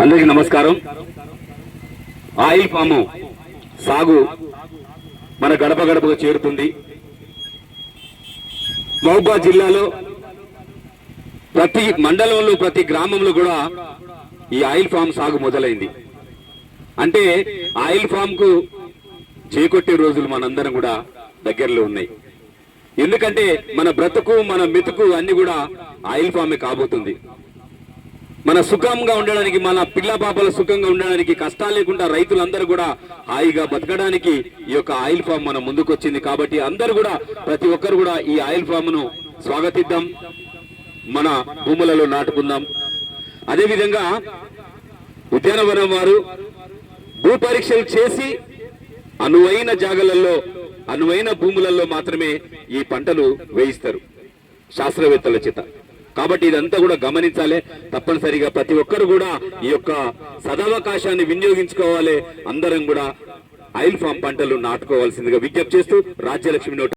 అందరికీ నమస్కారం. Oil form సాగు మన గడప గడపకు చేరుతుంది. మహబూబాబాద్ జిల్లాలో ప్రతి మండలంలో ప్రతి గ్రామంలో కూడా ఈ ఆయిల్ ఫామ్ సాగు మొదలైంది. అంటే ఆయిల్ ఫామ్ కు చేకొట్టే రోజులు మనందరం కూడా దగ్గరలో ఉన్నాయి. ఎందుకంటే మన బ్రతుకు మన మెతుకు అన్ని కూడా ఆయిల్ ఫామే కాబోతుంది. మన సుఖంగా ఉండడానికి, మన పిల్ల పాపల సుఖంగా ఉండడానికి, కష్టాలు లేకుండా రైతులందరూ కూడా హాయిగా బతకడానికి ఈ యొక్క ఆయిల్ ఫామ్ మన ముందుకొచ్చింది. కాబట్టి అందరూ కూడా ప్రతి ఒక్కరు కూడా ఈ ఆయిల్ ఫామ్ ను స్వాగతిద్దాం, మన భూములలో నాటుకుందాం. అదేవిధంగా ఉద్యానవనం వారు భూ పరీక్షలు చేసి అనువైన జాగలలో అనువైన భూములలో మాత్రమే ఈ పంటలు వేయిస్తారు శాస్త్రవేత్తల చేత. కాబట్టి ఇదంతా కూడా గమనించాలి. తప్పనిసరిగా ప్రతి ఒక్కరు కూడా ఈ యొక్క సదవకాశాన్ని వినియోగించుకోవాలి. అందరం కూడా ఆయిల్ ఫామ్ పంటలు నాటుకోవాల్సిందిగా విజ్ఞప్తి చేస్తూ రాజ్యలక్ష్మి